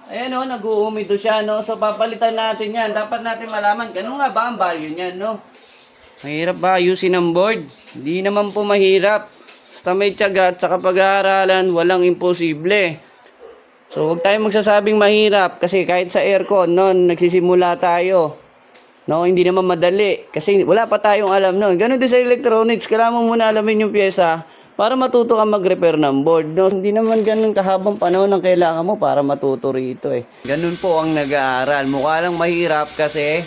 Ayan o, nag-uumido siya, no? So, papalitan natin yan. Dapat natin malaman, ganun nga ba ang value niyan, no? Mahirap ba ayusin ang board? Hindi naman po mahirap. Basta may tiyaga at saka pag-aaralan, walang imposible. So, huwag tayong magsasabing mahirap kasi kahit sa aircon, no, nagsisimula tayo. No, hindi naman madali kasi wala pa tayong alam noon. Ganun din sa electronics, kailangan mo muna alamin yung pyesa para matuto ka mag-repair ng board. No, hindi naman ganun kahabang panahon ang kailangan mo para matuto rito eh. Ganun po ang nag-aaral. Mukha lang mahirap kasi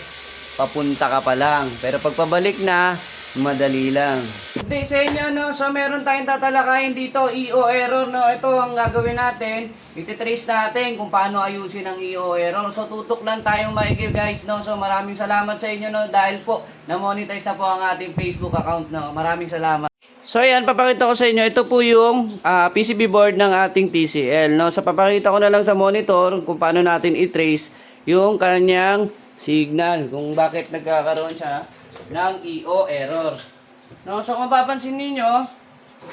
papunta ka pa lang. Pero pagpabalik na, madali lang. Hindi sa inyo, no? So meron tayong tatalakayin dito, EO error, no? Ito ang gagawin natin. Ititrace natin kung paano ayusin ang EO error. So tutok lang tayong maigi guys, no? So maraming salamat sa inyo, no? Dahil po na-monetize na po ang ating Facebook account, no? Maraming salamat. So ayan, papakita ko sa inyo. Ito po yung PCB board ng ating TCL, no? So papakita ko na lang sa monitor kung paano natin i-trace yung kanyang signal. Kung bakit nagkakaroon siya ng EO error. No, so kung mapapansin niyo,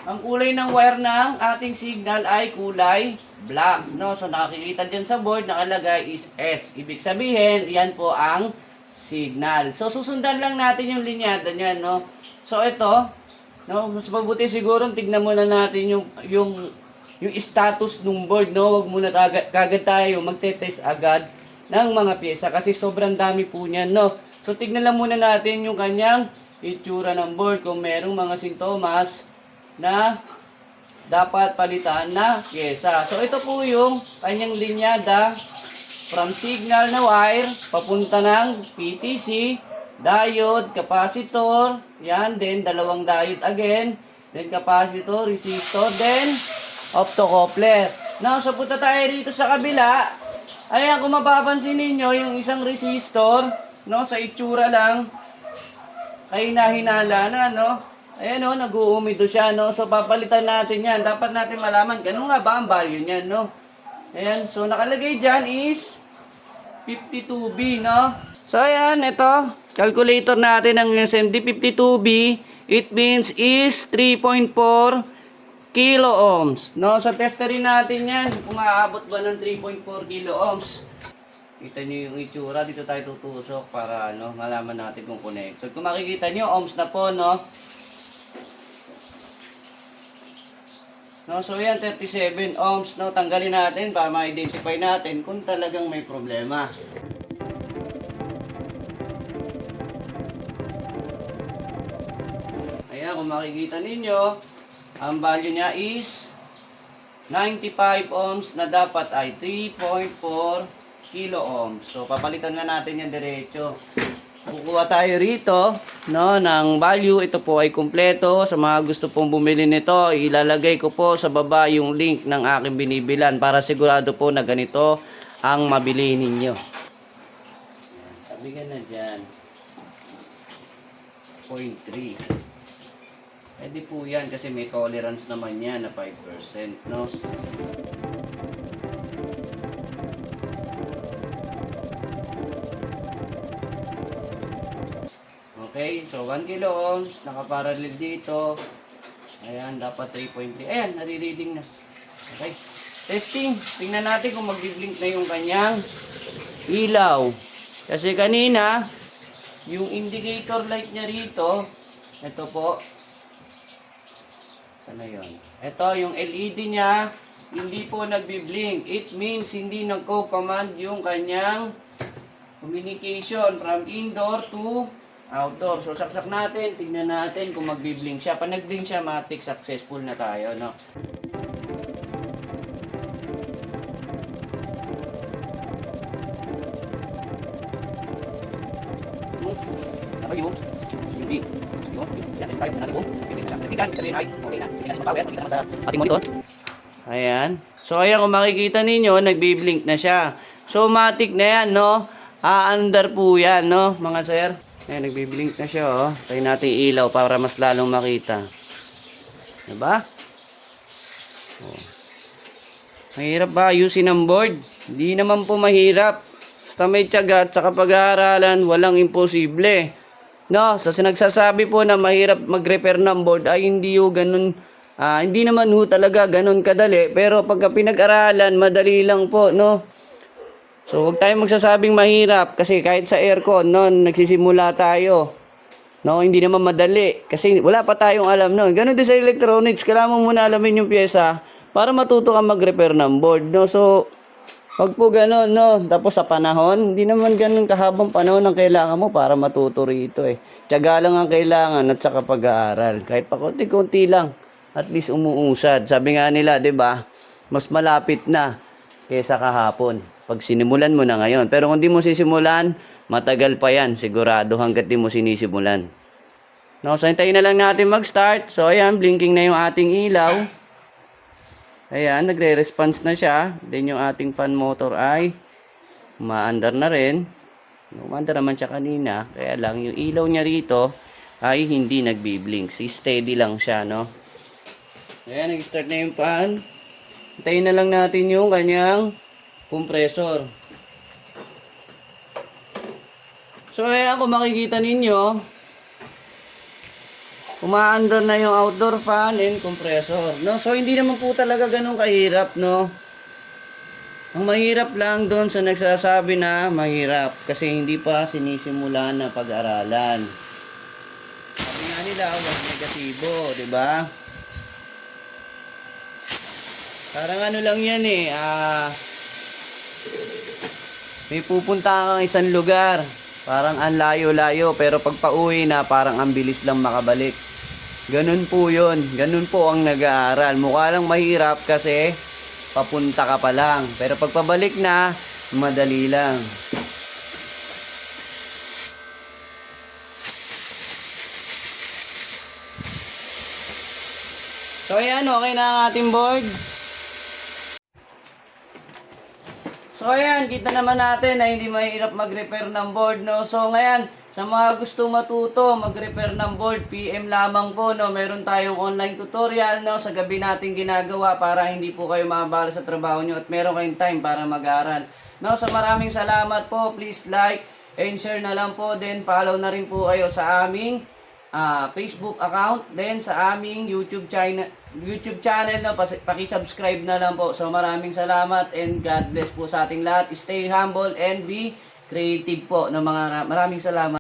ang kulay ng wire ng ating signal ay kulay black. No, so nakikita diyan sa board nakalagay is S. Ibig sabihin, yan po ang signal. So susundan lang natin yung linyada niyan, no. So ito, no, mas mabuti siguro tignan muna natin yung status ng board, no. Wag muna kagad tayo magte-test agad ng mga pyesa kasi sobrang dami po niyan, no. So tignan lang muna natin yung kanyang itsura ng board kung merong mga sintomas na dapat palitan na pyesa. So ito po yung kanyang linyada from signal na wire papunta ng PTC, diode, capacitor, yan, then dalawang diode again, then capacitor, resistor, then optocoupler. Now, so punta tayo dito sa kabila. Ayan, kung mapapansin ninyo, yung isang resistor, no, sa itsura lang, ay nahinala na, no? Ayan, no, nag-uumido siya, no? So, papalitan natin yan. Dapat natin malaman, ganun nga ba ang value niyan, no? Ayan, so, nakalagay dyan is 52B, no? So, ayan, ito, calculator natin ng SMD 52B. It means is 3.4 kilo ohms, no? So, testerin natin yan, kung aabot ba ng 3.4 kilo ohms. Kita nyo yung itsura, dito tayo tutusok para ano, malaman natin kung connected. Kung makikita nyo, ohms na po, no? No, so yan, 37 ohms, no? Tanggalin natin para ma-identify natin kung talagang may problema. Ayan, kung makikita ninyo, ang value niya is 95 ohms na dapat ay 3.4 kilo ohms. So, papalitan na natin yan diretso. Kukuha tayo rito, no, ng value. Ito po ay kumpleto. Sa mga gusto pong bumili nito, ilalagay ko po sa baba yung link ng aking binibilan para sigurado po na ganito ang mabili ninyo. Sabigan na dyan. 0.3. Pwede po yan kasi may tolerance naman yan na 5%, no? Okay, so 1 kilo ohms, nakaparallel dito. Ayan, dapat 3.3. Ayan, nare-reading na. Okay, testing. Tingnan natin kung mag-blink na yung kanyang ilaw. Kasi kanina, yung indicator light niya rito, ito po. Sana yun? Ito, yung LED niya, hindi po nagbi-blink. It means hindi nagko-command yung kanyang communication from indoor to outdoor. So, saksak natin, tignan natin kung magbi-blink siya. Pag nag-blink siya, matik successful na tayo, no? Ayan. So, ayan, kung makikita ninyo, nagbi-blink na siya. So, matik na yan, no? Aandar po yan, no, mga sir? Ayan, nagbi-blink na siya, oh. Tayo natin ilaw para mas lalong makita. Diba? Oh. Mahirap ba ayusin ang board? Hindi naman po mahirap. Basta may tiyaga at saka pag-aaralan, walang imposible. No, so nagsasabi po na mahirap mag-repair ng board ay hindi ho ganun, hindi naman ho talaga ganun kadali. Pero pagka pinag-aralan, madali lang po, no? So, huwag tayong magsasabing mahirap kasi kahit sa aircon, no, nagsisimula tayo. No, hindi naman madali kasi wala pa tayong alam noon. Ganun din sa electronics, kailangan mo muna alamin yung pyesa para matuto kang mag-repair ng board, no. So, pag po gano'n, no, tapos sa panahon, hindi naman ganun kahabang panahon ang kailangan mo para matuto rito eh. Tiyaga lang ang kailangan at saka pag-aaral. Kahit pa konti-konti lang, at least umuusad. Sabi nga nila, 'di ba? Mas malapit na kaysa kahapon. Pag sinimulan mo na ngayon. Pero kung di mo sisimulan, matagal pa yan. Sigurado hanggat di mo sinisimulan. No, so hintayin na lang natin mag-start. So ayan, blinking na yung ating ilaw. Ayan, nagre-response na siya. Then yung ating fan motor ay umaandar na rin. Umaandar naman siya kanina. Kaya lang yung ilaw niya rito ay hindi nagbi-blink. Steady lang siya, no? Ayan, nag-start na yung fan. Hintayin na lang natin yung kanyang compressor. So ayan, kung makikita ninyo, umaandar na yung outdoor fan and compressor, no? So hindi naman po talaga ganun kahirap, no? Ang mahirap lang doon sa nagsasabi na mahirap kasi hindi pa sinisimulan na pag-aralan. Sabi nga nila, huwag negatibo, 'di ba? Parang ano lang yan eh, may pupunta kang isang lugar, parang ang layo-layo, pero pag pauwi na, parang ang bilis lang makabalik. Ganun po yun, ganun po ang nag-aaral. Mukha lang mahirap kasi papunta ka pa lang, pero pag pabalik na, madali lang. So ayan, okay na ang ating board. So ayan, kita naman natin na hindi mahirap mag-repair ng board, no. So ngayon, sa mga gusto matuto mag-repair ng board, PM lamang po, no. Meron tayong online tutorial, no, sa gabi natin ginagawa para hindi po kayo maabala sa trabaho nyo at meron kayong time para mag-aral. No, so maraming salamat po. Please like and share na lang po. Then follow na rin po kayo sa aming Facebook account, then sa aming YouTube channel, no, paki-subscribe na lang po. So maraming salamat and God bless po sa ating lahat. Stay humble and be creative po, no, maraming salamat.